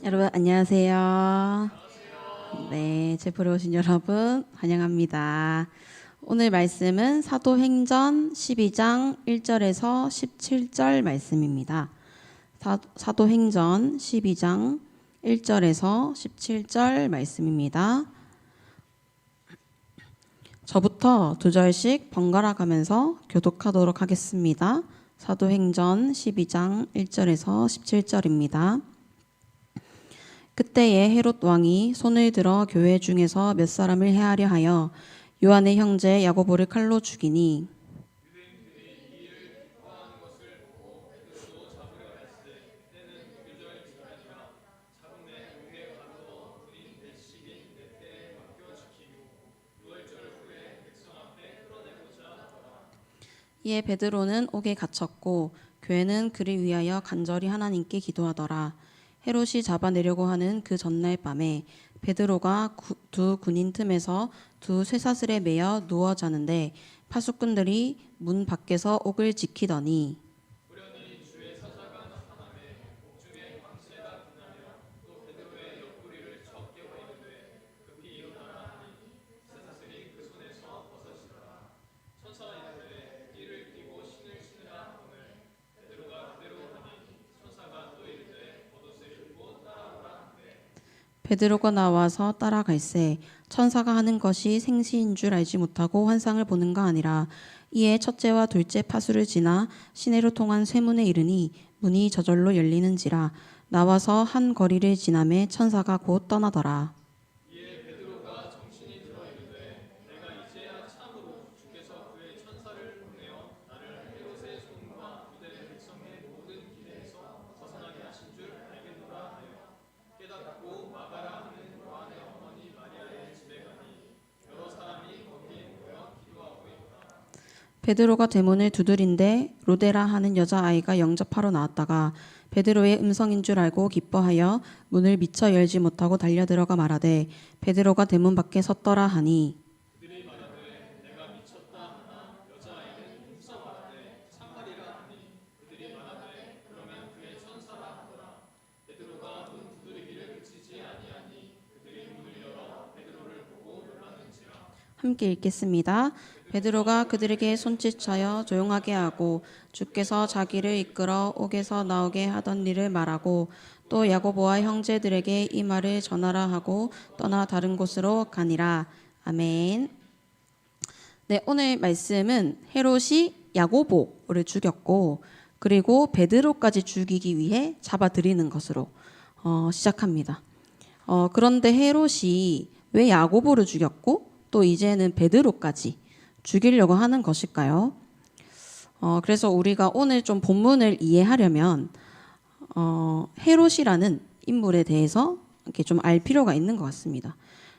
여러분 안녕하세요. 네, 제프로 오신 여러분 환영합니다. 오늘 말씀은 사도행전 12장 1절에서 17절 말씀입니다. 사도행전 12장 1절에서 17절 말씀입니다. 저부터 두 절씩 번갈아 가면서 교독하도록 하겠습니다. 사도행전 12장 1절에서 17절입니다. 그때에 헤롯 왕이 손을 들어 교회 중에서 몇 사람을 해하려 하여 요한의 형제 야고보를 칼로 죽이니 이에 베드로는 옥에 갇혔고 교회는 그를 위하여 간절히 하나님께 기도하더라. 헤롯이 잡아내려고 하는 그 전날 밤에 베드로가 두 군인 틈에서 두 쇠사슬에 매여 누워 자는데 파수꾼들이 문 밖에서 옥을 지키더니 베드로가 나와서 따라갈새 천사가 하는 것이 생시인 줄 알지 못하고 환상을 보는가 아니라 이에 첫째와 둘째 파수를 지나 시내로 통한 쇠문에 이르니 문이 저절로 열리는지라 나와서 한 거리를 지나매 천사가 곧 떠나더라. 베드로가 대문을 두드린데 로데라 하는 여자아이가 영접하러 나왔다가 베드로의 음성인 줄 알고 기뻐하여 문을 미처 열지 못하고 달려들어가 말하되 베드로가 대문 밖에 섰더라 하니 함께 읽겠습니다. 베드로가 그들에게 손짓하여 조용하게 하고 주께서 자기를 이끌어 옥에서 나오게 하던 일을 말하고 또 야고보와 형제들에게 이 말을 전하라 하고 떠나 다른 곳으로 가니라. 아멘. 네, 오늘 말씀은 헤롯이 야고보를 죽였고 그리고 베드로까지 죽이기 위해 잡아들이는 것으로 시작합니다. 그런데 헤롯이 왜 야고보를 죽였고 또 이제는 베드로까지 죽이려고 하는 것일까요? 그래서 우리가 오늘 좀 본문을 이해하려면 헤롯이라는 인물에 대해서 이렇게 좀 알 필요가 있는 것 같습니다.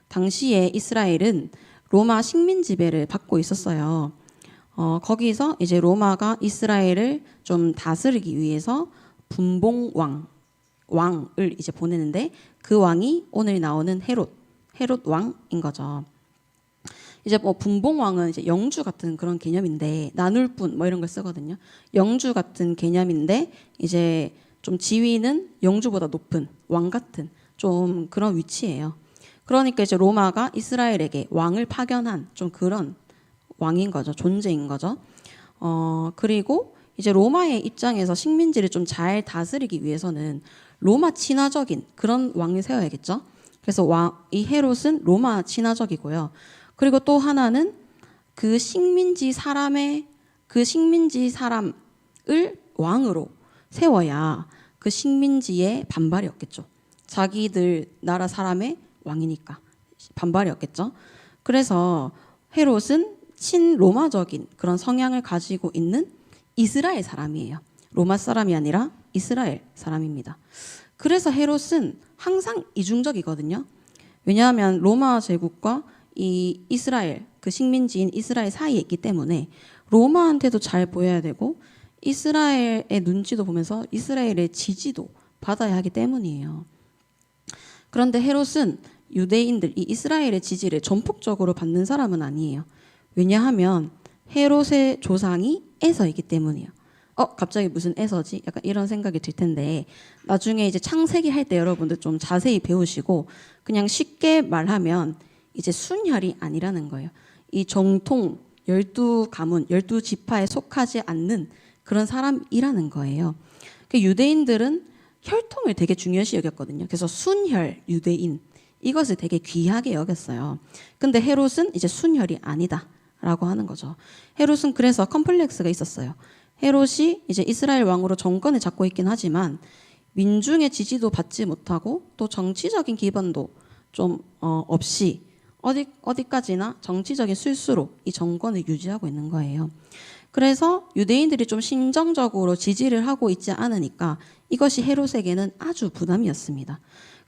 당시에 이스라엘은 로마 식민 지배를 받고 있었어요. 거기서 이제 로마가 이스라엘을 좀 다스리기 위해서 분봉왕을 이제 보내는데 그 왕이 오늘 나오는 헤롯 왕인 거죠. 이제 뭐 분봉왕은 이제 영주 같은 그런 개념인데 나눌 분 뭐 이런 걸 쓰거든요. 영주 같은 개념인데 이제 좀 지위는 영주보다 높은 왕 같은 좀 그런 위치예요. 그러니까 이제 로마가 이스라엘에게 왕을 파견한 좀 그런 왕인 거죠. 존재인 거죠. 그리고 이제 로마의 입장에서 식민지를 좀 잘 다스리기 위해서는 로마 친화적인 그런 왕을 세워야겠죠. 그래서 이 헤롯은 로마 친화적이고요. 그리고 또 하나는 그 식민지 사람을 왕으로 세워야 그 식민지의 반발이 없겠죠. 자기들 나라 사람의 왕이니까 반발이 없겠죠. 그래서 헤롯은 친로마적인 그런 성향을 가지고 있는 이스라엘 사람이에요. 로마 사람이 아니라 이스라엘 사람입니다. 그래서 헤롯은 항상 이중적이거든요. 왜냐하면 로마 제국과 이 이스라엘, 그 식민지인 이스라엘 사이에 있기 때문에 로마한테도 잘 보여야 되고 이스라엘의 눈치도 보면서 이스라엘의 지지도 받아야 하기 때문이에요. 그런데 헤롯은 유대인들, 이 이스라엘의 지지를 전폭적으로 받는 사람은 아니에요. 왜냐하면 헤롯의 조상이 에서이기 때문이에요. 갑자기 무슨 에서지? 약간 이런 생각이 들 텐데 나중에 이제 창세기 할 때 여러분들 좀 자세히 배우시고 그냥 쉽게 말하면 이제 순혈이 아니라는 거예요. 이 정통 12가문, 12지파에 속하지 않는 그런 사람이라는 거예요. 그 유대인들은 혈통을 되게 중요시 여겼거든요. 그래서 순혈 유대인 이것을 되게 귀하게 여겼어요. 근데 헤롯은 이제 순혈이 아니다라고 하는 거죠. 헤롯은 그래서 컴플렉스가 있었어요. 헤롯이 이제 이스라엘 왕으로 정권을 잡고 있긴 하지만 민중의 지지도 받지 못하고 또 정치적인 기반도 좀 없이 어디까지나 정치적인 술수로 이 정권을 유지하고 있는 거예요. 그래서 유대인들이 좀 심정적으로 지지를 하고 있지 않으니까 이것이 헤롯에게는 아주 부담이었습니다.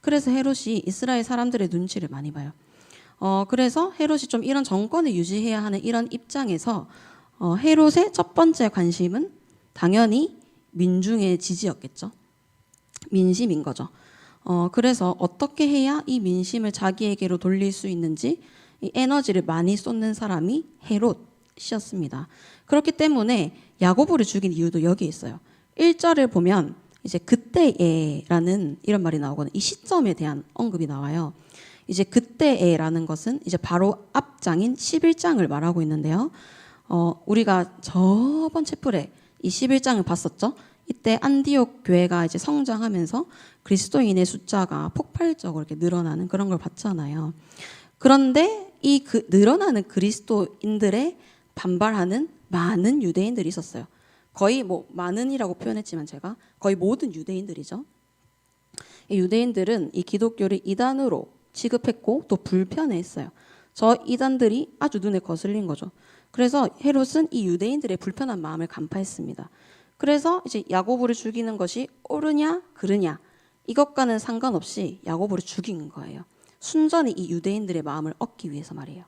그래서 헤롯이 이스라엘 사람들의 눈치를 많이 봐요. 그래서 헤롯이 좀 이런 정권을 유지해야 하는 이런 입장에서 헤롯의 첫 번째 관심은 당연히 민중의 지지였겠죠. 민심인 거죠. 그래서 어떻게 해야 이 민심을 자기에게로 돌릴 수 있는지 이 에너지를 많이 쏟는 사람이 헤롯이었습니다. 그렇기 때문에 야고보를 죽인 이유도 여기에 있어요. 1절을 보면 이제 그때에라는 이런 말이 나오거든요. 이 시점에 대한 언급이 나와요. 이제 그때에라는 것은 이제 바로 앞장인 11장을 말하고 있는데요. 우리가 저번 챕플에 이 11장을 봤었죠. 이때 안디옥 교회가 이제 성장하면서 그리스도인의 숫자가 폭발적으로 이렇게 늘어나는 그런 걸 봤잖아요. 그런데 이 늘어나는 그리스도인들의 반발하는 많은 유대인들이 있었어요. 거의 뭐 많은이라고 표현했지만 제가 거의 모든 유대인들이죠. 이 유대인들은 이 기독교를 이단으로 취급했고 또 불편해했어요. 저 이단들이 아주 눈에 거슬린 거죠. 그래서 헤롯은 이 유대인들의 불편한 마음을 간파했습니다. 그래서 이제 야고보를 죽이는 것이 옳으냐 그르냐 이것과는 상관없이 야고보를 죽인 거예요. 순전히 이 유대인들의 마음을 얻기 위해서 말이에요.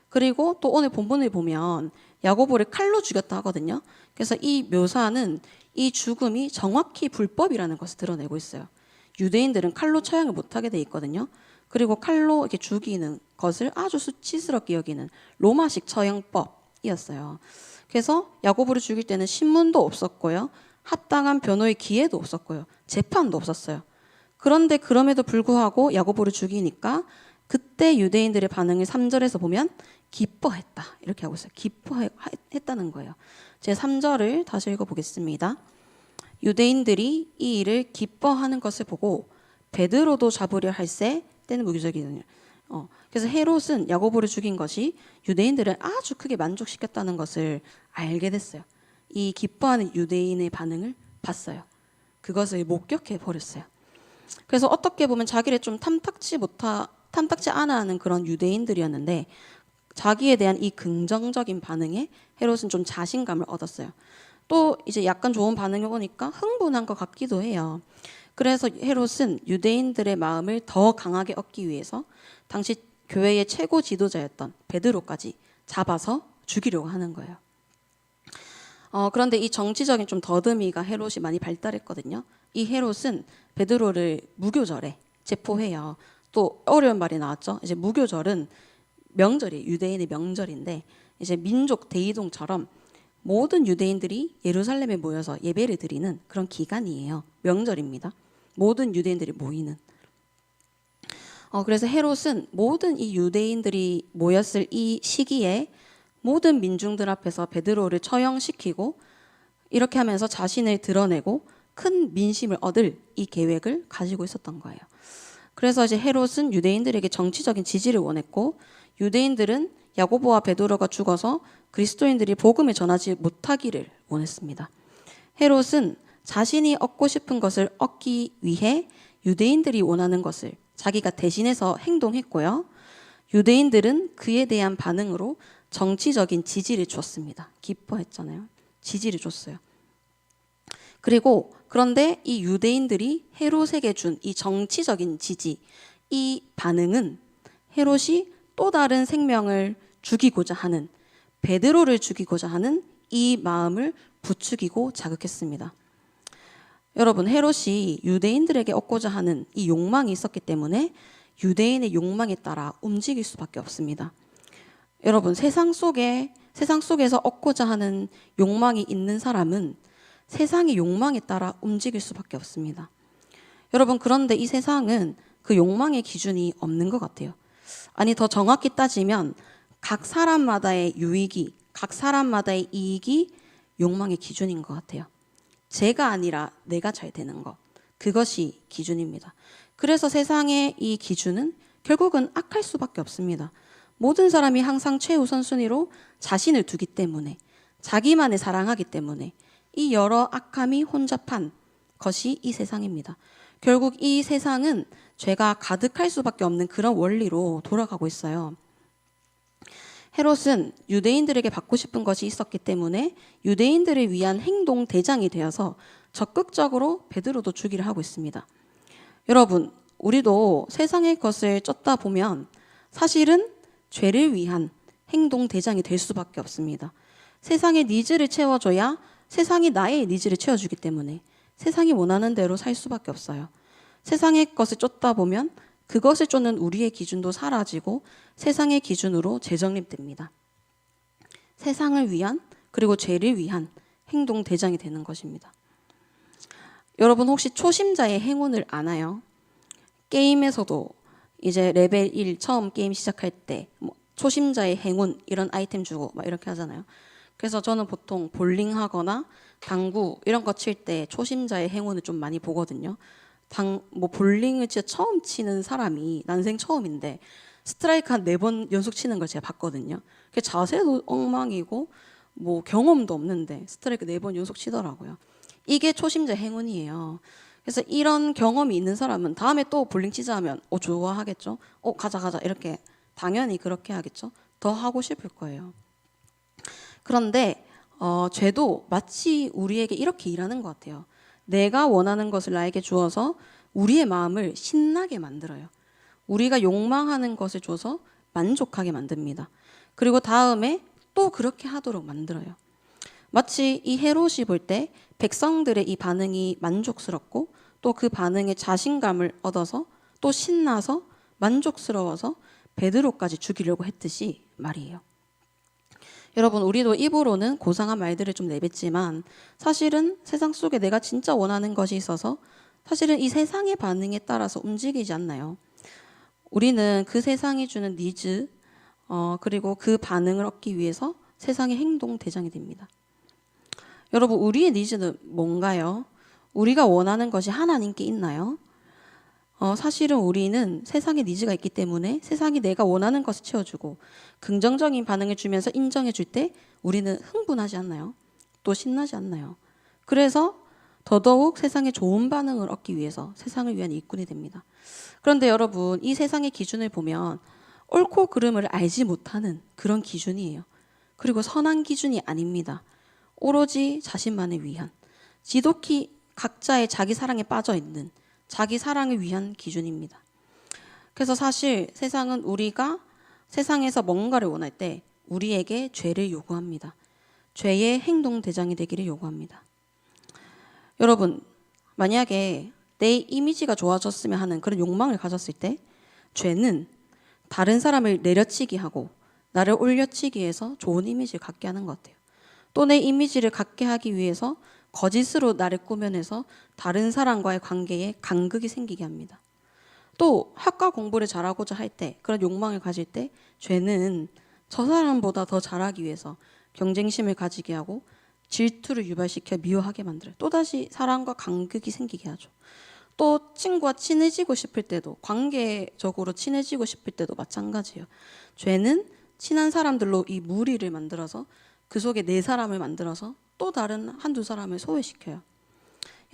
그리고 또 오늘 본문을 보면 야고보를 칼로 죽였다 하거든요. 그래서 이 묘사는 이 죽음이 정확히 불법이라는 것을 드러내고 있어요. 유대인들은 칼로 처형을 못하게 돼 있거든요. 그리고 칼로 이렇게 죽이는 것을 아주 수치스럽게 여기는 로마식 처형법이었어요. 그래서 야고보를 죽일 때는 신문도 없었고요. 합당한 변호의 기회도 없었고요. 재판도 없었어요. 그런데 그럼에도 불구하고 야고보를 죽이니까 그때 유대인들의 반응을 3절에서 보면 기뻐했다. 이렇게 하고 있어요. 기뻐했다는 거예요. 제 3절을 다시 읽어보겠습니다. 유대인들이 이 일을 기뻐하는 것을 보고 베드로도 잡으려 할세 때는 무기적이거든요. 그래서 헤롯은 야고보를 죽인 것이 유대인들을 아주 크게 만족시켰다는 것을 알게 됐어요. 이 기뻐하는 유대인의 반응을 봤어요. 그것을 목격해 버렸어요. 그래서 어떻게 보면 자기를 좀 탐탁지 않아 하는 그런 유대인들이었는데 자기에 대한 이 긍정적인 반응에 헤롯은 좀 자신감을 얻었어요. 또 이제 약간 좋은 반응이 오니까 흥분한 것 같기도 해요. 그래서 헤롯은 유대인들의 마음을 더 강하게 얻기 위해서 당시 교회의 최고 지도자였던 베드로까지 잡아서 죽이려고 하는 거예요. 그런데 이 정치적인 좀 더듬이가 헤롯이 많이 발달했거든요. 이 헤롯은 베드로를 무교절에 체포해요. 또 어려운 말이 나왔죠. 이제 무교절은 명절이 유대인의 명절인데 이제 민족 대이동처럼 모든 유대인들이 예루살렘에 모여서 예배를 드리는 그런 기간이에요. 명절입니다. 모든 유대인들이 모이는. 그래서 헤롯은 모든 이 유대인들이 모였을 이 시기에 모든 민중들 앞에서 베드로를 처형시키고 이렇게 하면서 자신을 드러내고 큰 민심을 얻을 이 계획을 가지고 있었던 거예요. 그래서 이제 헤롯은 유대인들에게 정치적인 지지를 원했고 유대인들은 야고보와 베드로가 죽어서 그리스도인들이 복음을 전하지 못하기를 원했습니다. 헤롯은 자신이 얻고 싶은 것을 얻기 위해 유대인들이 원하는 것을 자기가 대신해서 행동했고요. 유대인들은 그에 대한 반응으로 정치적인 지지를 줬습니다. 기뻐했잖아요. 지지를 줬어요. 그런데 이 유대인들이 헤롯에게 준 이 정치적인 지지, 이 반응은 헤롯이 또 다른 생명을 죽이고자 하는 베드로를 죽이고자 하는 이 마음을 부추기고 자극했습니다. 여러분, 헤롯이 유대인들에게 얻고자 하는 이 욕망이 있었기 때문에 유대인의 욕망에 따라 움직일 수밖에 없습니다. 여러분, 세상 속에서 얻고자 하는 욕망이 있는 사람은 세상의 욕망에 따라 움직일 수밖에 없습니다. 여러분, 그런데 이 세상은 그 욕망의 기준이 없는 것 같아요. 아니, 더 정확히 따지면 각 사람마다의 유익이, 각 사람마다의 이익이 욕망의 기준인 것 같아요. 제가 아니라 내가 잘 되는 것, 그것이 기준입니다. 그래서 세상의 이 기준은 결국은 악할 수밖에 없습니다. 모든 사람이 항상 최우선순위로 자신을 두기 때문에, 자기만을 사랑하기 때문에 이 여러 악함이 혼잡한 것이 이 세상입니다. 결국 이 세상은 죄가 가득할 수밖에 없는 그런 원리로 돌아가고 있어요. 헤롯은 유대인들에게 받고 싶은 것이 있었기 때문에 유대인들을 위한 행동 대장이 되어서 적극적으로 베드로도 죽이려 하고 있습니다. 여러분, 우리도 세상의 것을 쫓다 보면 사실은 죄를 위한 행동 대장이 될 수밖에 없습니다. 세상의 니즈를 채워줘야 세상이 나의 니즈를 채워주기 때문에 세상이 원하는 대로 살 수밖에 없어요. 세상의 것을 쫓다 보면 그것을 쫓는 우리의 기준도 사라지고 세상의 기준으로 재정립됩니다. 세상을 위한, 그리고 죄를 위한 행동 대장이 되는 것입니다. 여러분, 혹시 초심자의 행운을 아나요? 게임에서도 이제 레벨 1 처음 게임 시작할 때 뭐 초심자의 행운 이런 아이템 주고 막 이렇게 하잖아요. 그래서 저는 보통 볼링 하거나 당구 이런 거 칠 때 초심자의 행운을 좀 많이 보거든요. 뭐 볼링을 진짜 처음 치는 사람이 난생 처음인데 스트라이크 한 4번 연속 치는 걸 제가 봤거든요. 그 자세도 엉망이고 뭐 경험도 없는데 스트라이크 4번 연속 치더라고요. 이게 초심자 행운이에요. 그래서 이런 경험이 있는 사람은 다음에 또 볼링 치자 하면 좋아하겠죠. 가자 이렇게 당연히 그렇게 하겠죠. 더 하고 싶을 거예요. 그런데 죄도 마치 우리에게 이렇게 일하는 것 같아요. 내가 원하는 것을 나에게 주어서 우리의 마음을 신나게 만들어요. 우리가 욕망하는 것을 줘서 만족하게 만듭니다. 그리고 다음에 또 그렇게 하도록 만들어요. 마치 이 헤롯이 볼 때 백성들의 이 반응이 만족스럽고 또 그 반응에 자신감을 얻어서 또 신나서 만족스러워서 베드로까지 죽이려고 했듯이 말이에요. 여러분, 우리도 입으로는 고상한 말들을 좀 내뱉지만 사실은 세상 속에 내가 진짜 원하는 것이 있어서 사실은 이 세상의 반응에 따라서 움직이지 않나요? 우리는 그 세상이 주는 니즈 그리고 그 반응을 얻기 위해서 세상의 행동 대장이 됩니다. 여러분, 우리의 니즈는 뭔가요? 우리가 원하는 것이 하나님께 있나요? 사실은 우리는 세상에 니즈가 있기 때문에 세상이 내가 원하는 것을 채워주고 긍정적인 반응을 주면서 인정해 줄 때 우리는 흥분하지 않나요? 또 신나지 않나요? 그래서 더더욱 세상에 좋은 반응을 얻기 위해서 세상을 위한 일꾼이 됩니다. 그런데 여러분, 이 세상의 기준을 보면 옳고 그름을 알지 못하는 그런 기준이에요. 그리고 선한 기준이 아닙니다. 오로지 자신만을 위한, 지독히 각자의 자기 사랑에 빠져 있는 자기 사랑을 위한 기준입니다. 그래서 사실 세상은 우리가 세상에서 뭔가를 원할 때 우리에게 죄를 요구합니다. 죄의 행동 대장이 되기를 요구합니다. 여러분, 만약에 내 이미지가 좋아졌으면 하는 그런 욕망을 가졌을 때 죄는 다른 사람을 내려치기 하고 나를 올려치기 해서 좋은 이미지를 갖게 하는 것 같아요. 또 내 이미지를 갖게 하기 위해서 거짓으로 나를 꾸며내서 다른 사람과의 관계에 간극이 생기게 합니다. 또 학과 공부를 잘하고자 할 때, 그런 욕망을 가질 때 죄는 저 사람보다 더 잘하기 위해서 경쟁심을 가지게 하고 질투를 유발시켜 미워하게 만들어요. 또다시 사람과 간극이 생기게 하죠. 또 친구와 친해지고 싶을 때도, 관계적으로 친해지고 싶을 때도 마찬가지예요. 죄는 친한 사람들로 이 무리를 만들어서 그 속에 네 사람을 만들어서 또 다른 한두 사람을 소외시켜요.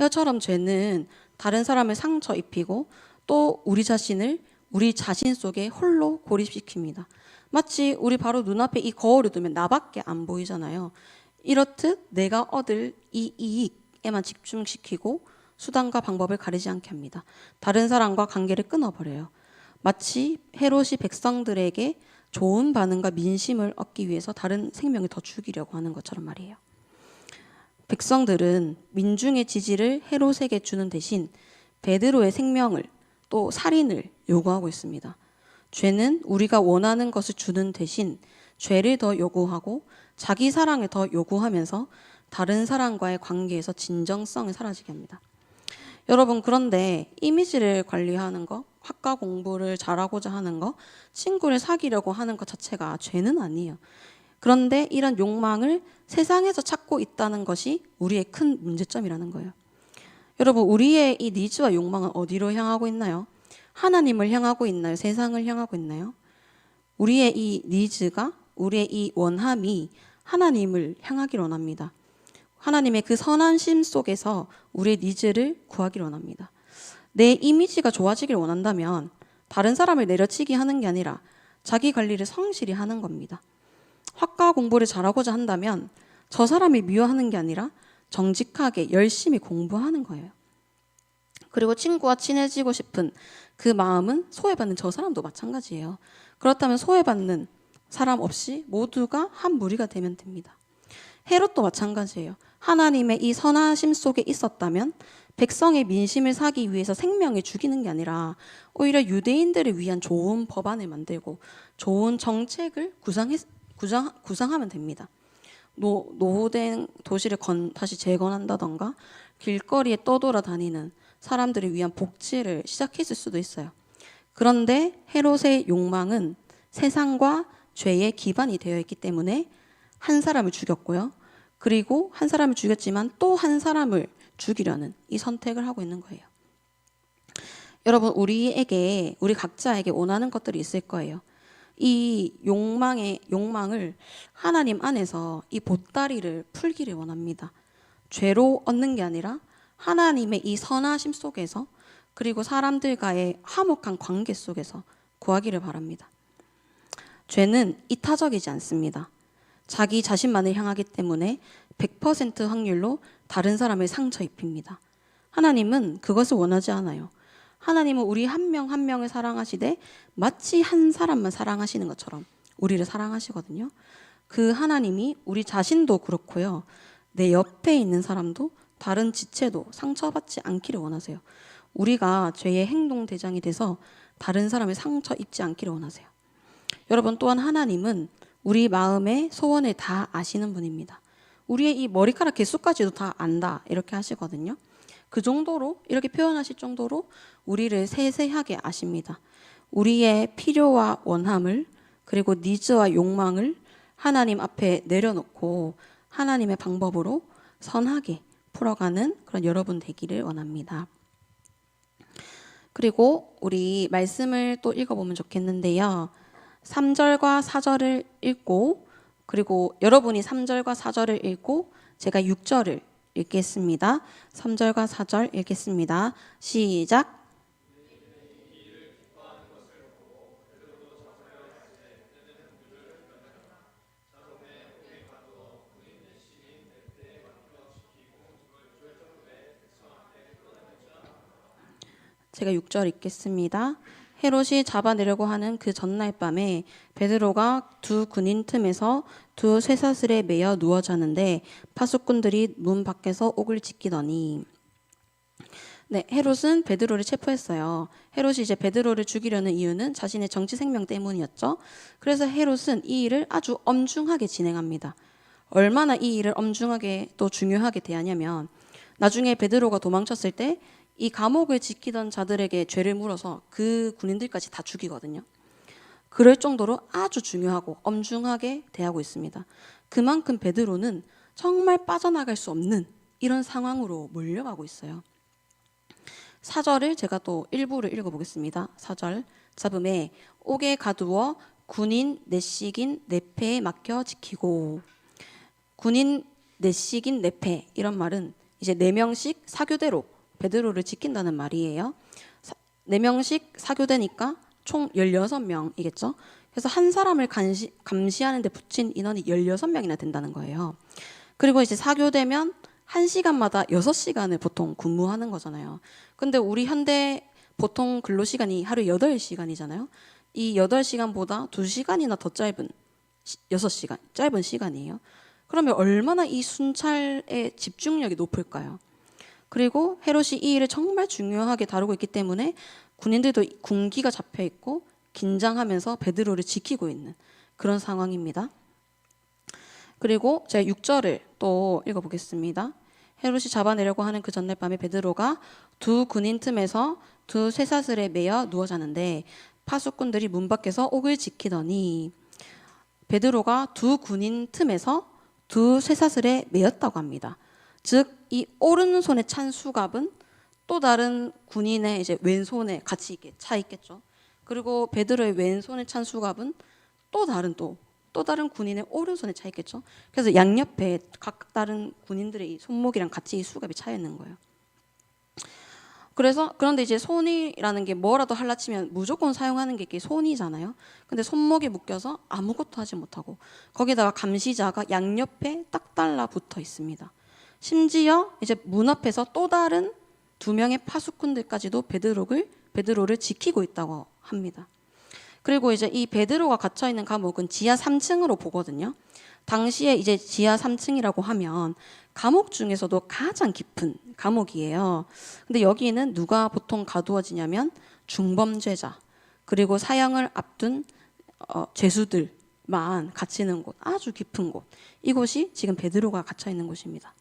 이처럼 죄는 다른 사람을 상처 입히고 또 우리 자신을 우리 자신 속에 홀로 고립시킵니다. 마치 우리 바로 눈앞에 이 거울을 두면 나밖에 안 보이잖아요. 이렇듯 내가 얻을 이 이익에만 집중시키고 수단과 방법을 가리지 않게 합니다. 다른 사람과 관계를 끊어버려요. 마치 헤롯이 백성들에게 좋은 반응과 민심을 얻기 위해서 다른 생명을 더 죽이려고 하는 것처럼 말이에요. 백성들은 민중의 지지를 헤롯에게 주는 대신 베드로의 생명을 또 살인을 요구하고 있습니다. 죄는 우리가 원하는 것을 주는 대신 죄를 더 요구하고 자기 사랑을 더 요구하면서 다른 사람과의 관계에서 진정성을 사라지게 합니다. 여러분, 그런데 이미지를 관리하는 거, 학과 공부를 잘하고자 하는 거, 친구를 사귀려고 하는 것 자체가 죄는 아니에요. 그런데 이런 욕망을 세상에서 찾고 있다는 것이 우리의 큰 문제점이라는 거예요. 여러분, 우리의 이 니즈와 욕망은 어디로 향하고 있나요? 하나님을 향하고 있나요? 세상을 향하고 있나요? 우리의 이 니즈가, 우리의 이 원함이 하나님을 향하기를 원합니다. 하나님의 그 선하심 속에서 우리의 니즈를 구하기를 원합니다. 내 이미지가 좋아지길 원한다면 다른 사람을 내려치기 하는 게 아니라 자기 관리를 성실히 하는 겁니다. 학과 공부를 잘하고자 한다면 저 사람이 미워하는 게 아니라 정직하게 열심히 공부하는 거예요. 그리고 친구와 친해지고 싶은 그 마음은 소외받는 저 사람도 마찬가지예요. 그렇다면 소외받는 사람 없이 모두가 한 무리가 되면 됩니다. 헤롯도 마찬가지예요. 하나님의 이 선하심 속에 있었다면 백성의 민심을 사기 위해서 생명을 죽이는 게 아니라 오히려 유대인들을 위한 좋은 법안을 만들고 좋은 정책을 구상하면 됩니다. 노후된 도시를 다시 재건한다던가 길거리에 떠돌아다니는 사람들을 위한 복지를 시작했을 수도 있어요. 그런데 헤롯의 욕망은 세상과 죄의 기반이 되어 있기 때문에 한 사람을 죽였고요. 그리고 한 사람을 죽였지만 또 한 사람을 죽이려는 이 선택을 하고 있는 거예요. 여러분, 우리 각자에게 원하는 것들이 있을 거예요. 이 욕망을 하나님 안에서 이 보따리를 풀기를 원합니다. 죄로 얻는 게 아니라 하나님의 이 선하심 속에서, 그리고 사람들과의 화목한 관계 속에서 구하기를 바랍니다. 죄는 이타적이지 않습니다. 자기 자신만을 향하기 때문에 100% 확률로 다른 사람을 상처 입힙니다. 하나님은 그것을 원하지 않아요. 하나님은 우리 한 명 한 명을 사랑하시되 마치 한 사람만 사랑하시는 것처럼 우리를 사랑하시거든요. 그 하나님이 우리 자신도 그렇고요. 내 옆에 있는 사람도, 다른 지체도 상처받지 않기를 원하세요. 우리가 죄의 행동 대장이 돼서 다른 사람을 상처 입지 않기를 원하세요. 여러분, 또한 하나님은 우리 마음의 소원을 다 아시는 분입니다. 우리의 이 머리카락 개수까지도 다 안다, 이렇게 하시거든요. 그 정도로, 이렇게 표현하실 정도로 우리를 세세하게 아십니다. 우리의 필요와 원함을, 그리고 니즈와 욕망을 하나님 앞에 내려놓고 하나님의 방법으로 선하게 풀어가는 그런 여러분 되기를 원합니다. 그리고 우리 말씀을 또 읽어보면 좋겠는데요. 3절과 4절을 읽고, 그리고 여러분이 3절과 4절을 읽고 제가 6절을 읽겠습니다. 3절과 4절 읽겠습니다. 시작. 제가 6절 읽겠습니다. 헤롯이 잡아내려고 하는 그 전날 밤에 베드로가 두 군인 틈에서 두 쇠사슬에 매여 누워 자는데 파수꾼들이 문 밖에서 옥을 지키더니, 네, 헤롯은 베드로를 체포했어요. 헤롯이 이제 베드로를 죽이려는 이유는 자신의 정치 생명 때문이었죠. 그래서 헤롯은 이 일을 아주 엄중하게 진행합니다. 얼마나 이 일을 엄중하게 또 중요하게 대하냐면, 나중에 베드로가 도망쳤을 때 이 감옥을 지키던 자들에게 죄를 물어서 그 군인들까지 다 죽이거든요. 그럴 정도로 아주 중요하고 엄중하게 대하고 있습니다. 그만큼 베드로는 정말 빠져나갈 수 없는 이런 상황으로 몰려가고 있어요. 4절을 제가 또 일부를 읽어보겠습니다. 4절. 잡음에 옥에 가두어 군인 넷씩인 네패에 맡겨 지키고. 군인 넷씩인 네패, 이런 말은 이제 4명씩 사교대로 베드로를 지킨다는 말이에요. 4명씩 사교대니까 총 16명이겠죠. 그래서 한 사람을 감시하는 데 붙인 인원이 16명이나 된다는 거예요. 그리고 이제 사교대면 1시간마다 6시간을 보통 근무하는 거잖아요. 근데 우리 현대 보통 근로시간이 하루 8시간이잖아요. 이 8시간보다 2시간이나 더 짧은 6시간, 짧은 시간이에요. 그러면 얼마나 이 순찰의 집중력이 높을까요? 그리고 헤롯이 이 일을 정말 중요하게 다루고 있기 때문에 군인들도 군기가 잡혀 있고 긴장하면서 베드로를 지키고 있는 그런 상황입니다. 그리고 제가 6절을 또 읽어보겠습니다. 헤롯이 잡아내려고 하는 그 전날 밤에 베드로가 두 군인 틈에서 두 쇠사슬에 매여 누워 자는데 파수꾼들이 문 밖에서 옥을 지키더니 베드로가 두 군인 틈에서 두 쇠사슬에 매였다고 합니다. 즉 이 오른손에 찬 수갑은 또 다른 군인의 이제 왼손에 같이 이렇게 차 있겠죠. 그리고 베드로의 왼손에 찬 수갑은 또 다른 군인의 오른손에 차 있겠죠. 그래서 양옆에 각 다른 군인들의 이 손목이랑 같이 이 수갑이 차 있는 거예요. 그런데 이제 손이라는 게 뭐라도 할라 치면 무조건 사용하는 게 이게 손이잖아요. 근데 손목에 묶여서 아무것도 하지 못하고 거기다가 감시자가 양옆에 딱 달라붙어 있습니다. 심지어 이제 문 앞에서 또 다른 두 명의 파수꾼들까지도 베드로를 지키고 있다고 합니다. 그리고 이제 이 베드로가 갇혀 있는 감옥은 지하 3층으로 보거든요. 당시에 이제 지하 3층이라고 하면 감옥 중에서도 가장 깊은 감옥이에요. 근데 여기는 누가 보통 가두어지냐면 중범죄자 그리고 사형을 앞둔 죄수들만 갇히는 곳, 아주 깊은 곳. 이곳이 지금 베드로가 갇혀 있는 곳입니다.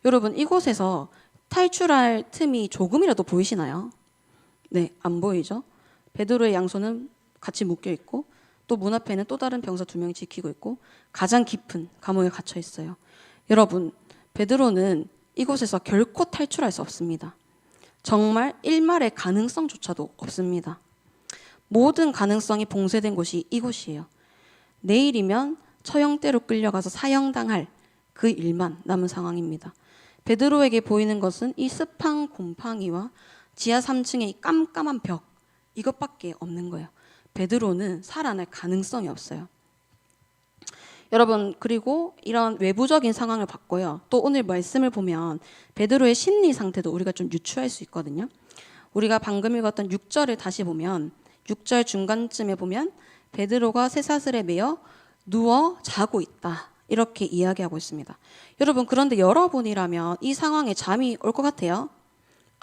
여러분, 이곳에서 탈출할 틈이 조금이라도 보이시나요? 네, 안 보이죠? 베드로의 양손은 같이 묶여 있고 또 문 앞에는 또 다른 병사 2명이 지키고 있고 가장 깊은 감옥에 갇혀 있어요. 여러분, 베드로는 이곳에서 결코 탈출할 수 없습니다. 정말 일말의 가능성조차도 없습니다. 모든 가능성이 봉쇄된 곳이 이곳이에요. 내일이면 처형대로 끌려가서 사형당할 그 일만 남은 상황입니다. 베드로에게 보이는 것은 이 습한 곰팡이와 지하 3층의 이 깜깜한 벽, 이것밖에 없는 거예요. 베드로는 살아날 가능성이 없어요. 여러분, 그리고 이런 외부적인 상황을 봤고요. 또 오늘 말씀을 보면 베드로의 심리 상태도 우리가 좀 유추할 수 있거든요. 우리가 방금 읽었던 6절을 다시 보면 6절 중간쯤에 보면 베드로가 쇠사슬에 매여 누워 자고 있다. 이렇게 이야기하고 있습니다. 여러분, 그런데 여러분이라면 이 상황에 잠이 올 것 같아요?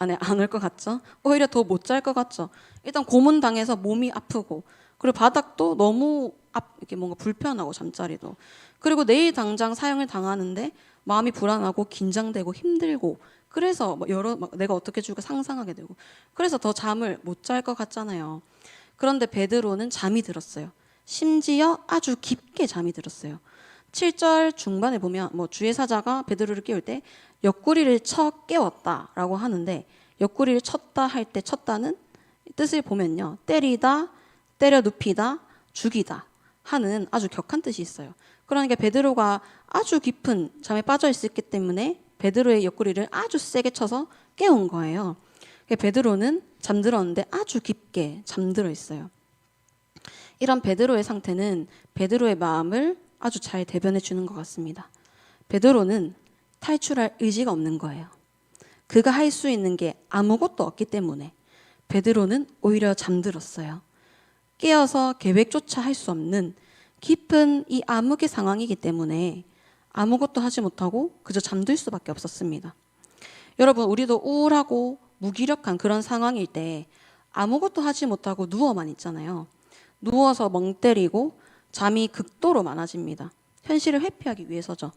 네, 안 올 것 같죠? 오히려 더 못 잘 것 같죠? 일단 고문당해서 몸이 아프고 그리고 바닥도 너무 이렇게 뭔가 불편하고 잠자리도 그리고 내일 당장 사형을 당하는데 마음이 불안하고 긴장되고 힘들고 그래서 내가 어떻게 죽을까 상상하게 되고 그래서 더 잠을 못 잘 것 같잖아요. 그런데 베드로는 잠이 들었어요. 심지어 아주 깊게 잠이 들었어요. 7절 중반에 보면 주의 사자가 베드로를 깨울 때 옆구리를 쳐 깨웠다라고 하는데 옆구리를 쳤다 할 때 쳤다는 뜻을 보면요. 때리다, 때려 눕히다, 죽이다 하는 아주 격한 뜻이 있어요. 그러니까 베드로가 아주 깊은 잠에 빠져 있었기 때문에 베드로의 옆구리를 아주 세게 쳐서 깨운 거예요. 베드로는 잠들었는데 아주 깊게 잠들어 있어요. 이런 베드로의 상태는 베드로의 마음을 아주 잘 대변해 주는 것 같습니다. 베드로는 탈출할 의지가 없는 거예요. 그가 할 수 있는 게 아무것도 없기 때문에 베드로는 오히려 잠들었어요. 깨어서 계획조차 할 수 없는 깊은 이 암흑의 상황이기 때문에 아무것도 하지 못하고 그저 잠들 수밖에 없었습니다. 여러분, 우리도 우울하고 무기력한 그런 상황일 때 아무것도 하지 못하고 누워만 있잖아요. 누워서 멍 때리고 잠이 극도로 많아집니다. 현실을 회피하기 위해서죠.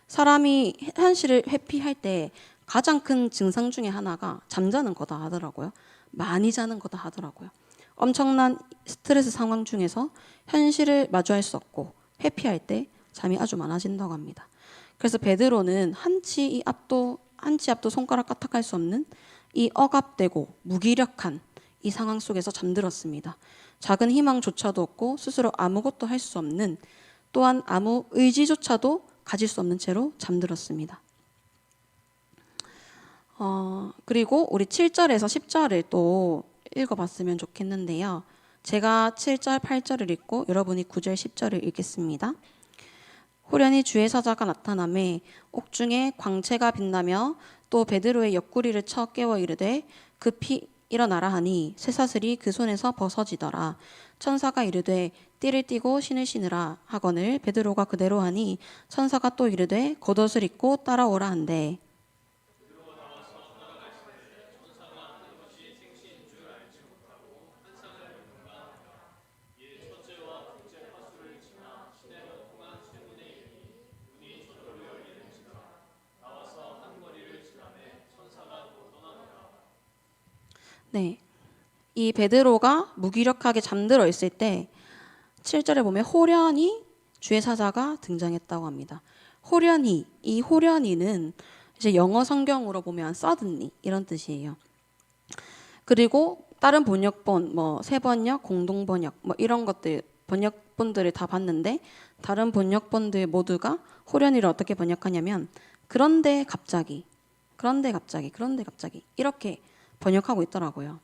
사람이 현실을 회피할 때 가장 큰 증상 중에 하나가 잠자는 거다 하더라고요. 많이 자는 거다 하더라고요. 엄청난 스트레스 상황 중에서 현실을 마주할 수 없고 회피할 때 잠이 아주 많아진다고 합니다. 그래서 베드로는 한치 앞도 손가락 까딱할 수 없는 이 억압되고 무기력한 이 상황 속에서 잠들었습니다. 작은 희망조차도 없고 스스로 아무것도 할 수 없는 또한 아무 의지조차도 가질 수 없는 채로 잠들었습니다. 그리고 우리 7절에서 10절을 또 읽어봤으면 좋겠는데요. 제가 7절, 8절을 읽고 여러분이 9절, 10절을 읽겠습니다. 호련히 주의 사자가 나타나매 옥중에 광채가 빛나며 또 베드로의 옆구리를 쳐 깨워 이르되 급히 일어나라 하니 쇠사슬이 그 손에서 벗어지더라. 천사가 이르되 띠를 띠고 신을 신으라 하거늘 베드로가 그대로 하니 천사가 또 이르되 겉옷을 입고 따라오라 한대. 네, 이 베드로가 무기력하게 잠들어 있을 때 7절에 보면 호련히 주의 사자가 등장했다고 합니다. 호련히, 이 호련히는 이제 영어 성경으로 보면 suddenly 이런 뜻이에요. 그리고 다른 번역본, 뭐 새번역, 공동번역, 뭐 이런 것들 번역본들을 다 봤는데 다른 번역본들 모두가 호련히를 어떻게 번역하냐면 그런데 갑자기, 그런데 갑자기, 그런데 갑자기 이렇게 번역하고 있더라고요.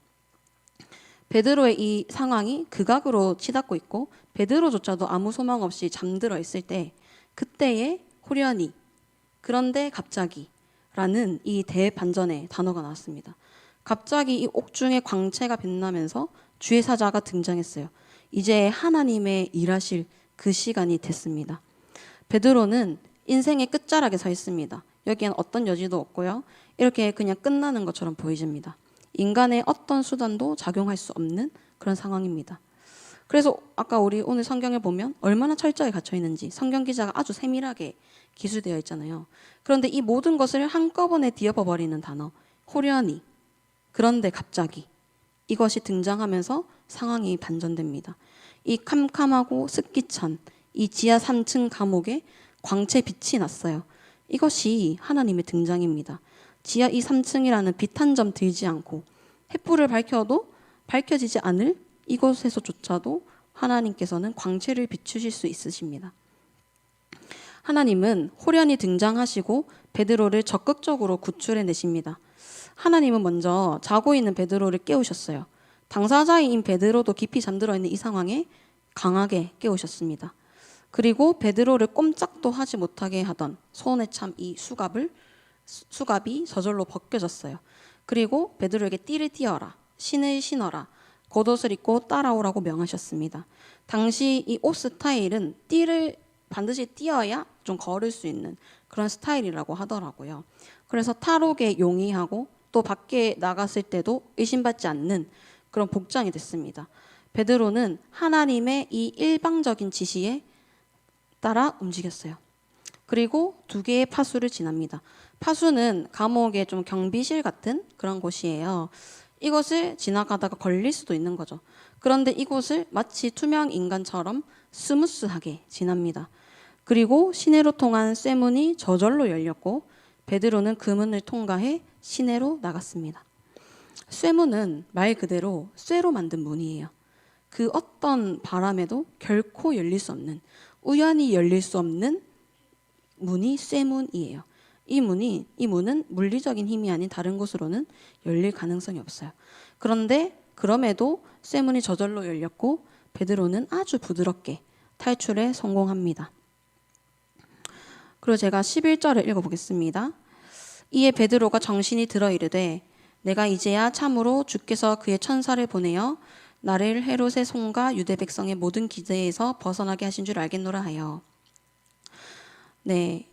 베드로의 이 상황이 극악으로 치닫고 있고 베드로조차도 아무 소망 없이 잠들어 있을 때 그때의 호련히, 그런데 갑자기 라는 이 대반전의 단어가 나왔습니다. 갑자기 이 옥중의 광채가 빛나면서 주의 사자가 등장했어요. 이제 하나님의 일하실 그 시간이 됐습니다. 베드로는 인생의 끝자락에 서 있습니다. 여기엔 어떤 여지도 없고요. 이렇게 그냥 끝나는 것처럼 보이집니다. 인간의 어떤 수단도 작용할 수 없는 그런 상황입니다. 그래서 아까 우리 오늘 성경을 보면 얼마나 철저히 갇혀 있는지 성경 기자가 아주 세밀하게 기술되어 있잖아요. 그런데 이 모든 것을 한꺼번에 뒤엎어버리는 단어 호련히, 그런데 갑자기 이것이 등장하면서 상황이 반전됩니다. 이 캄캄하고 습기찬 이 지하 3층 감옥에 광채 빛이 났어요. 이것이 하나님의 등장입니다. 지하 이 3층이라는 빛 한 점 들지 않고 횃불을 밝혀도 밝혀지지 않을 이곳에서조차도 하나님께서는 광채를 비추실 수 있으십니다. 하나님은 호련히 등장하시고 베드로를 적극적으로 구출해내십니다. 하나님은 먼저 자고 있는 베드로를 깨우셨어요. 당사자인 베드로도 깊이 잠들어 있는 이 상황에 강하게 깨우셨습니다. 그리고 베드로를 꼼짝도 하지 못하게 하던 손에 참 이 수갑이 저절로 벗겨졌어요. 그리고 베드로에게 띠를 띠어라, 신을 신어라, 겉옷을 입고 따라오라고 명하셨습니다. 당시 이 옷 스타일은 띠를 반드시 띄어야 좀 걸을 수 있는 그런 스타일이라고 하더라고요. 그래서 탈옥에 용이하고 또 밖에 나갔을 때도 의심받지 않는 그런 복장이 됐습니다. 베드로는 하나님의 이 일방적인 지시에 따라 움직였어요. 그리고 2개의 파수를 지납니다. 파수는 감옥의 좀 경비실 같은 그런 곳이에요. 이것을 지나가다가 걸릴 수도 있는 거죠. 그런데 이곳을 마치 투명 인간처럼 스무스하게 지납니다. 그리고 시내로 통한 쇠문이 저절로 열렸고 베드로는 그 문을 통과해 시내로 나갔습니다. 쇠문은 말 그대로 쇠로 만든 문이에요. 그 어떤 바람에도 결코 열릴 수 없는, 우연히 열릴 수 없는 문이 쇠문이에요. 이 문은 물리적인 힘이 아닌 다른 곳으로는 열릴 가능성이 없어요. 그런데 그럼에도 쇠문이 저절로 열렸고 베드로는 아주 부드럽게 탈출에 성공합니다. 그리고 제가 11절을 읽어보겠습니다. 이에 베드로가 정신이 들어 이르되 내가 이제야 참으로 주께서 그의 천사를 보내어 나를 헤롯의 손과 유대 백성의 모든 기대에서 벗어나게 하신 줄 알겠노라 하여. 네,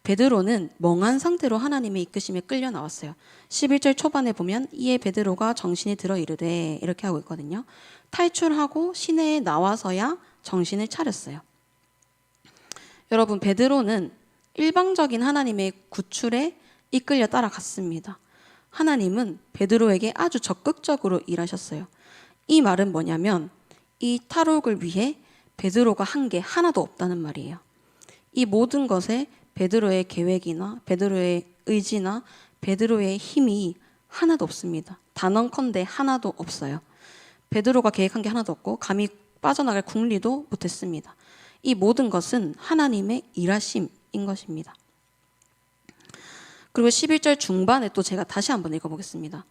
베드로는 멍한 상태로 하나님의 이끄심에 끌려 나왔어요. 11절 초반에 보면 이에 베드로가 정신이 들어 이르되 이렇게 하고 있거든요. 탈출하고 시내에 나와서야 정신을 차렸어요. 여러분, 베드로는 일방적인 하나님의 구출에 이끌려 따라갔습니다. 하나님은 베드로에게 아주 적극적으로 일하셨어요. 이 말은 뭐냐면 이 탈옥을 위해 베드로가 한 게 하나도 없다는 말이에요. 이 모든 것에 베드로의 계획이나 베드로의 의지나 베드로의 힘이 하나도 없습니다. 단언컨대 하나도 없어요. 베드로가 계획한 게 하나도 없고 감히 빠져나갈 궁리도 못했습니다. 이 모든 것은 하나님의 일하심인 것입니다. 그리고 11절 중반에 또 제가 다시 한번 읽어보겠습니다.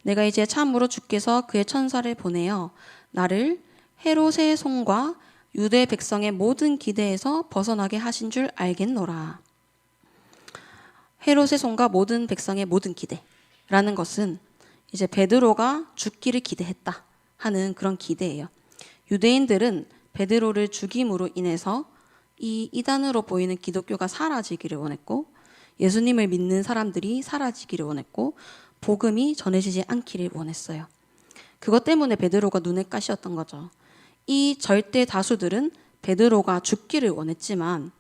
내가 이제 참으로 주께서 그의 천사를 보내어 나를 헤롯의 손과 유대 백성의 모든 기대에서 벗어나게 하신 줄 알겠노라. 헤롯의 손과 모든 백성의 모든 기대라는 것은 이제 베드로가 죽기를 기대했다 하는 그런 기대예요. 유대인들은 베드로를 죽임으로 인해서 이 이단으로 보이는 기독교가 사라지기를 원했고 예수님을 믿는 사람들이 사라지기를 원했고 복음이 전해지지 않기를 원했어요. 그것 때문에 베드로가 눈에 가시였던 거죠. 이 절대 다수들은 베드로가 죽기를 원했지만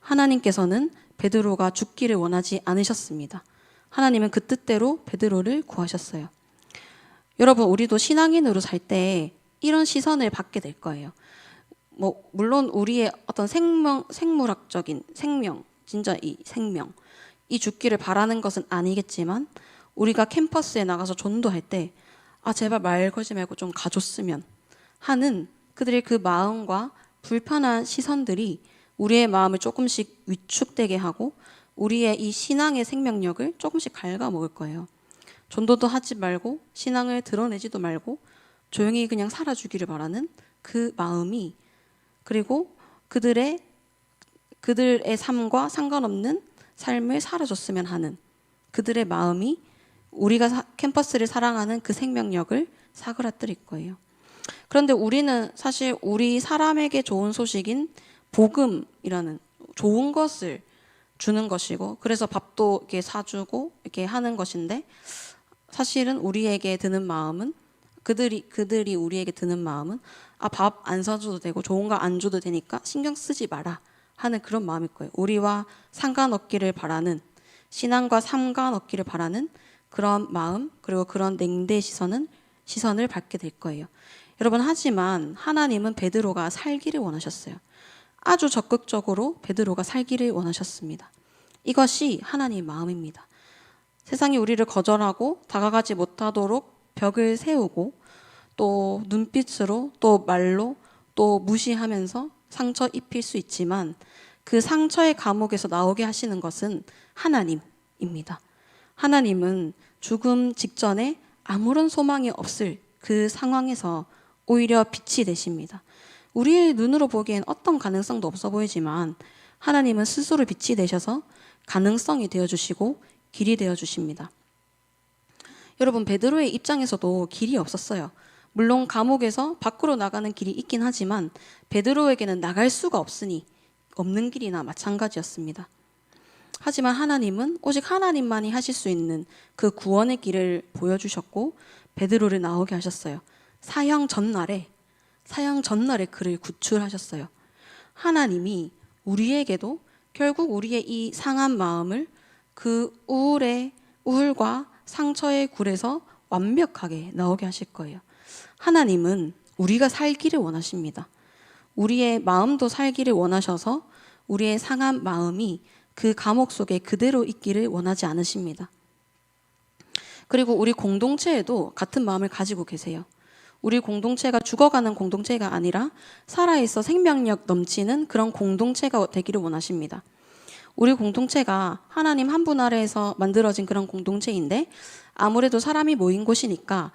하나님께서는 베드로가 죽기를 원하지 않으셨습니다. 하나님은 그 뜻대로 베드로를 구하셨어요. 여러분, 우리도 신앙인으로 살 때 이런 시선을 받게 될 거예요. 뭐 물론 우리의 어떤 생물학적인 생명, 진짜 이 생명, 이 죽기를 바라는 것은 아니겠지만 우리가 캠퍼스에 나가서 전도할 때 제발 말 걸지 말고 좀 가줬으면 하는 그들의 그 마음과 불편한 시선들이 우리의 마음을 조금씩 위축되게 하고 우리의 이 신앙의 생명력을 조금씩 갉아먹을 거예요. 전도도 하지 말고 신앙을 드러내지도 말고 조용히 그냥 살아주기를 바라는 그 마음이, 그리고 그들의 삶과 상관없는 삶을 살아줬으면 하는 그들의 마음이 우리가 캠퍼스를 사랑하는 그 생명력을 사그라뜨릴 거예요. 그런데 우리는 사실 우리 사람에게 좋은 소식인 복음이라는 좋은 것을 주는 것이고, 그래서 밥도 이렇게 사주고 이렇게 하는 것인데, 사실은 우리에게 드는 마음은 그들이 우리에게 드는 마음은 밥 안 사줘도 되고 좋은 거 안 줘도 되니까 신경 쓰지 마라 하는 그런 마음일 거예요. 우리와 상관없기를 바라는, 신앙과 상관없기를 바라는 그런 마음, 그리고 그런 냉대 시선을 받게 될 거예요. 여러분, 하지만 하나님은 베드로가 살기를 원하셨어요. 아주 적극적으로 베드로가 살기를 원하셨습니다. 이것이 하나님의 마음입니다. 세상이 우리를 거절하고 다가가지 못하도록 벽을 세우고 또 눈빛으로 또 말로 또 무시하면서 상처 입힐 수 있지만 그 상처의 감옥에서 나오게 하시는 것은 하나님입니다. 하나님은 죽음 직전에 아무런 소망이 없을 그 상황에서 오히려 빛이 되십니다. 우리의 눈으로 보기엔 어떤 가능성도 없어 보이지만 하나님은 스스로 빛이 되셔서 가능성이 되어주시고 길이 되어주십니다. 여러분, 베드로의 입장에서도 길이 없었어요. 물론 감옥에서 밖으로 나가는 길이 있긴 하지만 베드로에게는 나갈 수가 없는 길이나 마찬가지였습니다. 하지만 하나님은 오직 하나님만이 하실 수 있는 그 구원의 길을 보여주셨고 베드로를 나오게 하셨어요. 사형 전날에 그를 구출하셨어요. 하나님이 우리에게도 결국 우리의 이 상한 마음을 그 우울과 상처의 굴에서 완벽하게 나오게 하실 거예요. 하나님은 우리가 살기를 원하십니다. 우리의 마음도 살기를 원하셔서 우리의 상한 마음이 그 감옥 속에 그대로 있기를 원하지 않으십니다. 그리고 우리 공동체에도 같은 마음을 가지고 계세요. 우리 공동체가 죽어가는 공동체가 아니라 살아있어 생명력 넘치는 그런 공동체가 되기를 원하십니다. 우리 공동체가 하나님 한 분 아래에서 만들어진 그런 공동체인데 아무래도 사람이 모인 곳이니까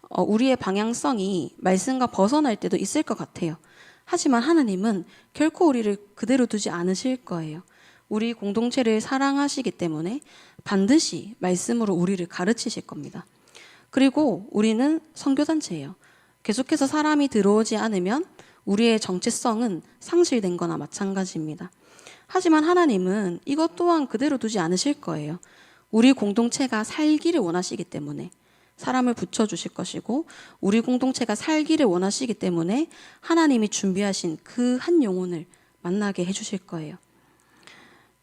우리의 방향성이 말씀과 벗어날 때도 있을 것 같아요. 하지만 하나님은 결코 우리를 그대로 두지 않으실 거예요. 우리 공동체를 사랑하시기 때문에 반드시 말씀으로 우리를 가르치실 겁니다. 그리고 우리는 선교단체예요. 계속해서 사람이 들어오지 않으면 우리의 정체성은 상실된 거나 마찬가지입니다. 하지만 하나님은 이것 또한 그대로 두지 않으실 거예요. 우리 공동체가 살기를 원하시기 때문에 사람을 붙여주실 것이고 우리 공동체가 살기를 원하시기 때문에 하나님이 준비하신 그 한 영혼을 만나게 해주실 거예요.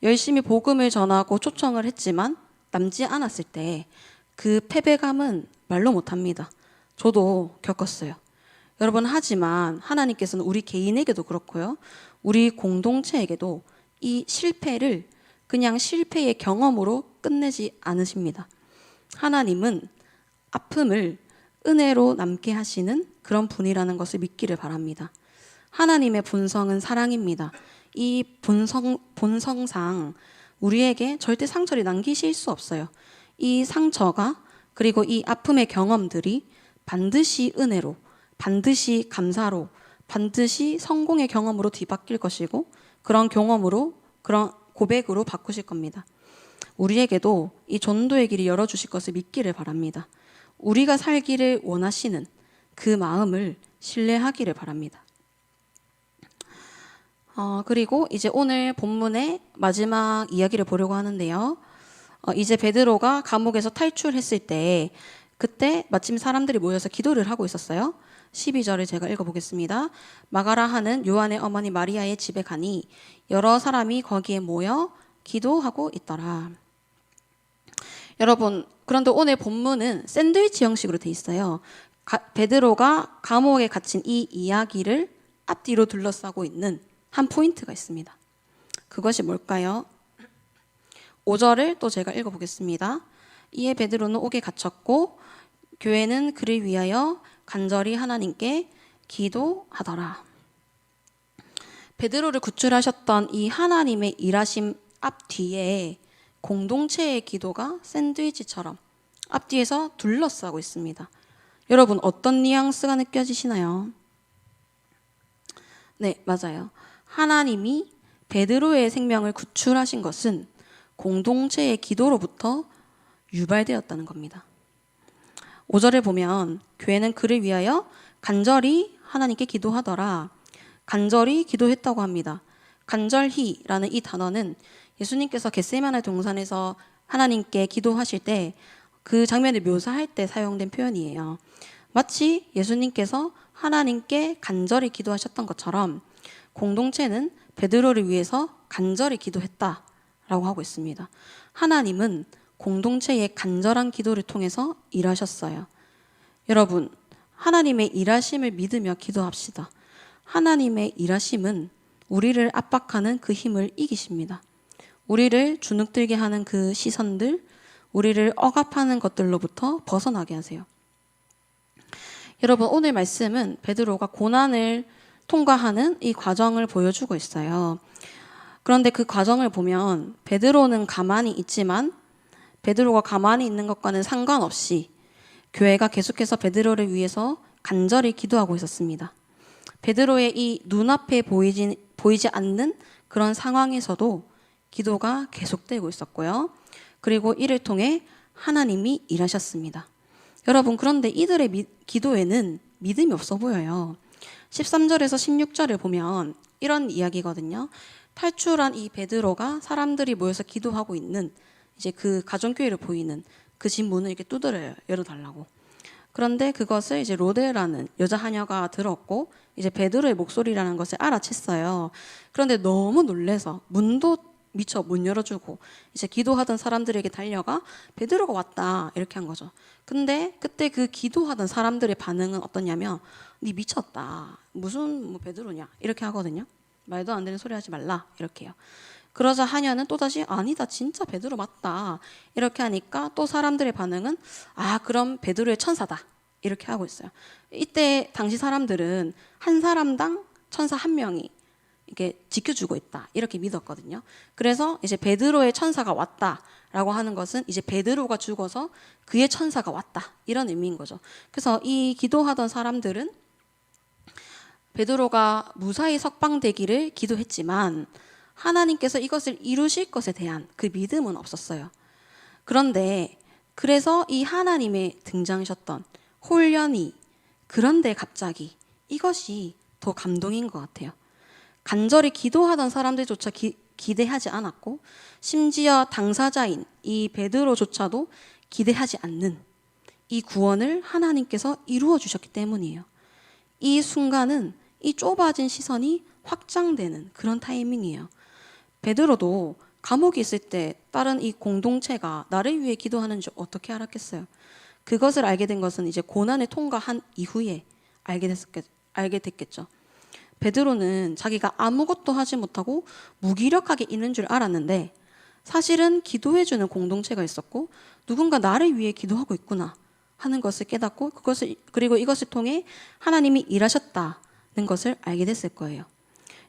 열심히 복음을 전하고 초청을 했지만 남지 않았을 때 그 패배감은 말로 못합니다. 저도 겪었어요. 여러분, 하지만 하나님께서는 우리 개인에게도 그렇고요. 우리 공동체에게도 이 실패를 그냥 실패의 경험으로 끝내지 않으십니다. 하나님은 아픔을 은혜로 남게 하시는 그런 분이라는 것을 믿기를 바랍니다. 하나님의 본성은 사랑입니다. 이 본성상 우리에게 절대 상처를 남기실 수 없어요. 이 상처가 그리고 이 아픔의 경험들이 반드시 은혜로, 반드시 감사로, 반드시 성공의 경험으로 뒤바뀔 것이고 그런 경험으로, 그런 고백으로 바꾸실 겁니다. 우리에게도 이 전도의 길이 열어주실 것을 믿기를 바랍니다. 우리가 살기를 원하시는 그 마음을 신뢰하기를 바랍니다. 그리고 이제 오늘 본문의 마지막 이야기를 보려고 하는데요. 이제 베드로가 감옥에서 탈출했을 때 그때 마침 사람들이 모여서 기도를 하고 있었어요. 12절을 제가 읽어보겠습니다. 마가라 하는 요한의 어머니 마리아의 집에 가니 여러 사람이 거기에 모여 기도하고 있더라. 여러분, 그런데 오늘 본문은 샌드위치 형식으로 돼 있어요. 베드로가 감옥에 갇힌 이 이야기를 앞뒤로 둘러싸고 있는 한 포인트가 있습니다. 그것이 뭘까요? 5절을 또 제가 읽어보겠습니다. 이에 베드로는 옥에 갇혔고 교회는 그를 위하여 간절히 하나님께 기도하더라. 베드로를 구출하셨던 이 하나님의 일하심 앞뒤에 공동체의 기도가 샌드위치처럼 앞뒤에서 둘러싸고 있습니다. 여러분 어떤 뉘앙스가 느껴지시나요? 네, 맞아요. 하나님이 베드로의 생명을 구출하신 것은 공동체의 기도로부터 유발되었다는 겁니다. 5절에 보면 교회는 그를 위하여 간절히 하나님께 기도하더라. 간절히 기도했다고 합니다. 간절히라는 이 단어는 예수님께서 겟세마네 동산에서 하나님께 기도하실 때 그 장면을 묘사할 때 사용된 표현이에요. 마치 예수님께서 하나님께 간절히 기도하셨던 것처럼 공동체는 베드로를 위해서 간절히 기도했다라고 하고 있습니다. 하나님은 공동체의 간절한 기도를 통해서 일하셨어요. 여러분, 하나님의 일하심을 믿으며 기도합시다. 하나님의 일하심은 우리를 압박하는 그 힘을 이기십니다. 우리를 주눅들게 하는 그 시선들, 우리를 억압하는 것들로부터 벗어나게 하세요. 여러분, 오늘 말씀은 베드로가 고난을 통과하는 이 과정을 보여주고 있어요. 그런데 그 과정을 보면 베드로는 가만히 있지만 베드로가 가만히 있는 것과는 상관없이 교회가 계속해서 베드로를 위해서 간절히 기도하고 있었습니다. 베드로의 이 눈앞에 보이지 않는 그런 상황에서도 기도가 계속되고 있었고요. 그리고 이를 통해 하나님이 일하셨습니다. 여러분, 그런데 이들의 기도에는 믿음이 없어 보여요. 13절에서 16절을 보면 이런 이야기거든요. 탈출한 이 베드로가 사람들이 모여서 기도하고 있는 이제 그 가정교회를 보이는 그 집 문을 이렇게 두드려요. 열어달라고. 그런데 그것을 이제 로데라는 여자 하녀가 들었고 이제 베드로의 목소리라는 것을 알아챘어요. 그런데 너무 놀래서 문도 미처 못 열어주고 이제 기도하던 사람들에게 달려가 베드로가 왔다 이렇게 한 거죠. 근데 그때 그 기도하던 사람들의 반응은 어떠냐면 니 미쳤다. 무슨 뭐 베드로냐 이렇게 하거든요. 말도 안 되는 소리 하지 말라 이렇게요. 그러자 하녀는 또다시 아니다 진짜 베드로 맞다 이렇게 하니까 또 사람들의 반응은 아 그럼 베드로의 천사다 이렇게 하고 있어요. 이때 당시 사람들은 한 사람당 천사 한 명이 이렇게 지켜주고 있다 이렇게 믿었거든요. 그래서 이제 베드로의 천사가 왔다라고 하는 것은 이제 베드로가 죽어서 그의 천사가 왔다 이런 의미인 거죠. 그래서 이 기도하던 사람들은 베드로가 무사히 석방되기를 기도했지만 하나님께서 이것을 이루실 것에 대한 그 믿음은 없었어요. 그런데 그래서 이 하나님의 등장하셨던 홀연히 그런데 갑자기 이것이 더 감동인 것 같아요. 간절히 기도하던 사람들조차 기대하지 않았고 심지어 당사자인 이 베드로조차도 기대하지 않는 이 구원을 하나님께서 이루어 주셨기 때문이에요. 이 순간은 이 좁아진 시선이 확장되는 그런 타이밍이에요. 베드로도 감옥에 있을 때 다른 이 공동체가 나를 위해 기도하는 줄 어떻게 알았겠어요? 그것을 알게 된 것은 이제 고난을 통과한 이후에 알게 됐겠죠. 베드로는 자기가 아무것도 하지 못하고 무기력하게 있는 줄 알았는데 사실은 기도해주는 공동체가 있었고 누군가 나를 위해 기도하고 있구나 하는 것을 깨닫고 그리고 이것을 통해 하나님이 일하셨다는 것을 알게 됐을 거예요.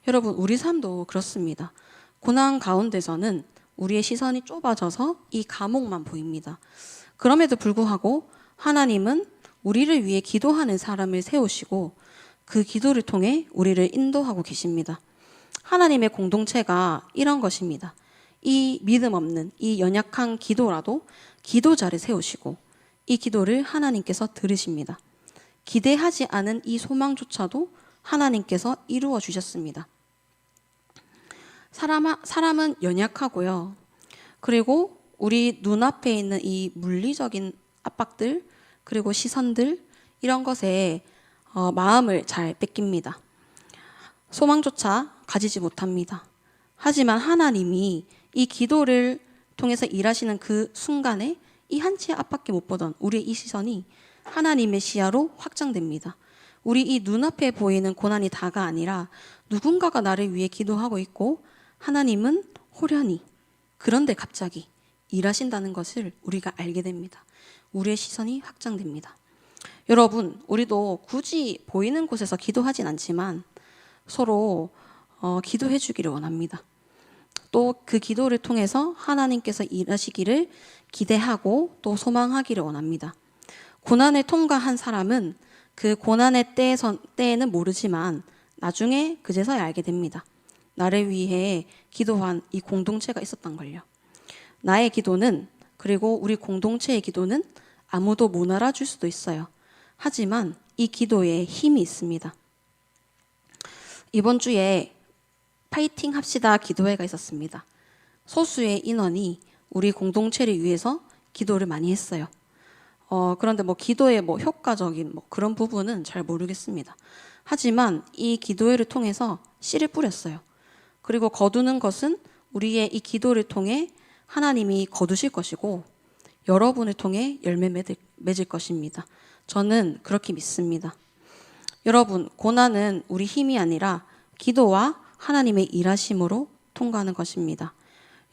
여러분, 우리 삶도 그렇습니다. 고난 가운데서는 우리의 시선이 좁아져서 이 감옥만 보입니다. 그럼에도 불구하고 하나님은 우리를 위해 기도하는 사람을 세우시고 그 기도를 통해 우리를 인도하고 계십니다. 하나님의 공동체가 이런 것입니다. 이 믿음 없는 이 연약한 기도라도 기도자를 세우시고 이 기도를 하나님께서 들으십니다. 기대하지 않은 이 소망조차도 하나님께서 이루어 주셨습니다. 사람은 연약하고요. 그리고 우리 눈앞에 있는 이 물리적인 압박들 그리고 시선들 이런 것에 마음을 잘 뺏깁니다. 소망조차 가지지 못합니다. 하지만 하나님이 이 기도를 통해서 일하시는 그 순간에 이 한 치의 앞밖에 못 보던 우리의 이 시선이 하나님의 시야로 확장됩니다. 우리 이 눈앞에 보이는 고난이 다가 아니라 누군가가 나를 위해 기도하고 있고 하나님은 호련히 그런데 갑자기 일하신다는 것을 우리가 알게 됩니다. 우리의 시선이 확장됩니다. 여러분, 우리도 굳이 보이는 곳에서 기도하진 않지만 서로 기도해 주기를 원합니다. 또 그 기도를 통해서 하나님께서 일하시기를 기대하고 또 소망하기를 원합니다. 고난을 통과한 사람은 그 고난의 때에는 모르지만 나중에 그제서야 알게 됩니다. 나를 위해 기도한 이 공동체가 있었던 걸요. 나의 기도는, 그리고 우리 공동체의 기도는 아무도 못 알아줄 수도 있어요. 하지만 이 기도에 힘이 있습니다. 이번 주에 파이팅 합시다 기도회가 있었습니다. 소수의 인원이 우리 공동체를 위해서 기도를 많이 했어요. 그런데 기도의 효과적인 그런 부분은 잘 모르겠습니다. 하지만 이 기도회를 통해서 씨를 뿌렸어요. 그리고 거두는 것은 우리의 이 기도를 통해 하나님이 거두실 것이고 여러분을 통해 열매 맺을 것입니다. 저는 그렇게 믿습니다. 여러분, 고난은 우리 힘이 아니라 기도와 하나님의 일하심으로 통과하는 것입니다.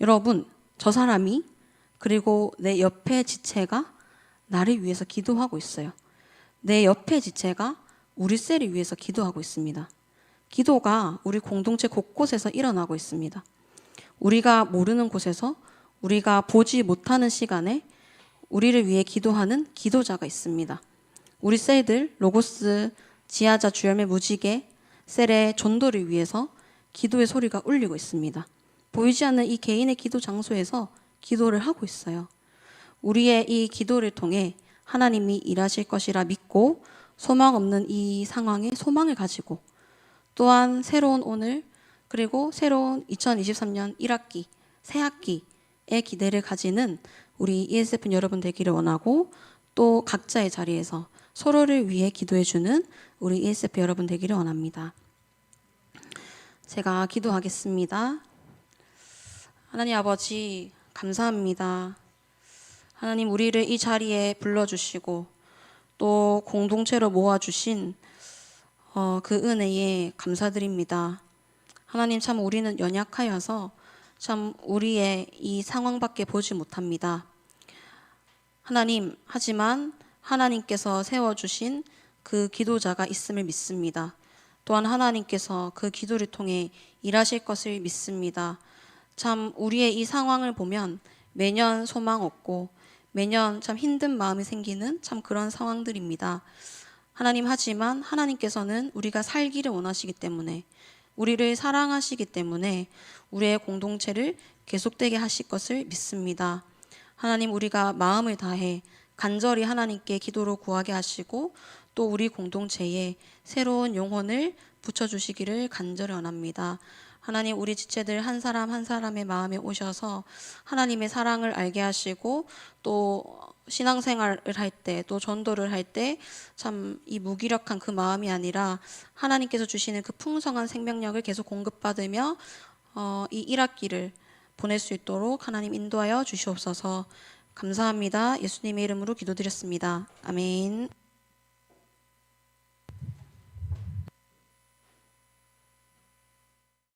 여러분, 저 사람이 그리고 내 옆에 지체가 나를 위해서 기도하고 있어요. 내 옆에 지체가 우리 셀을 위해서 기도하고 있습니다. 기도가 우리 공동체 곳곳에서 일어나고 있습니다. 우리가 모르는 곳에서 우리가 보지 못하는 시간에 우리를 위해 기도하는 기도자가 있습니다. 우리 셀들, 로고스, 지하자, 주열매, 무지개, 셀의 전도를 위해서 기도의 소리가 울리고 있습니다. 보이지 않는 이 개인의 기도 장소에서 기도를 하고 있어요. 우리의 이 기도를 통해 하나님이 일하실 것이라 믿고 소망 없는 이 상황에 소망을 가지고 또한 새로운 오늘 그리고 새로운 2023년 1학기, 새 학기의 기대를 가지는 우리 ESFN 여러분 되기를 원하고 또 각자의 자리에서 서로를 위해 기도해주는 우리 ESF 여러분 되기를 원합니다. 제가 기도하겠습니다. 하나님 아버지 감사합니다. 하나님 우리를 이 자리에 불러주시고 또 공동체로 모아주신 그 은혜에 감사드립니다. 하나님 참 우리는 연약하여서 참 우리의 이 상황밖에 보지 못합니다. 하나님 하지만 하나님께서 세워주신 그 기도자가 있음을 믿습니다. 또한 하나님께서 그 기도를 통해 일하실 것을 믿습니다. 참 우리의 이 상황을 보면 매년 소망 없고 매년 참 힘든 마음이 생기는 참 그런 상황들입니다. 하나님 하지만 하나님께서는 우리가 살기를 원하시기 때문에 우리를 사랑하시기 때문에 우리의 공동체를 계속되게 하실 것을 믿습니다. 하나님 우리가 마음을 다해 간절히 하나님께 기도로 구하게 하시고 또 우리 공동체에 새로운 영혼을 붙여주시기를 간절히 원합니다. 하나님 우리 지체들 한 사람 한 사람의 마음에 오셔서 하나님의 사랑을 알게 하시고 또 신앙생활을 할 때 또 전도를 할 때 참 이 무기력한 그 마음이 아니라 하나님께서 주시는 그 풍성한 생명력을 계속 공급받으며 이 1학기를 보낼 수 있도록 하나님 인도하여 주시옵소서. 감사합니다. 예수님의 이름으로 기도드렸습니다. 아멘.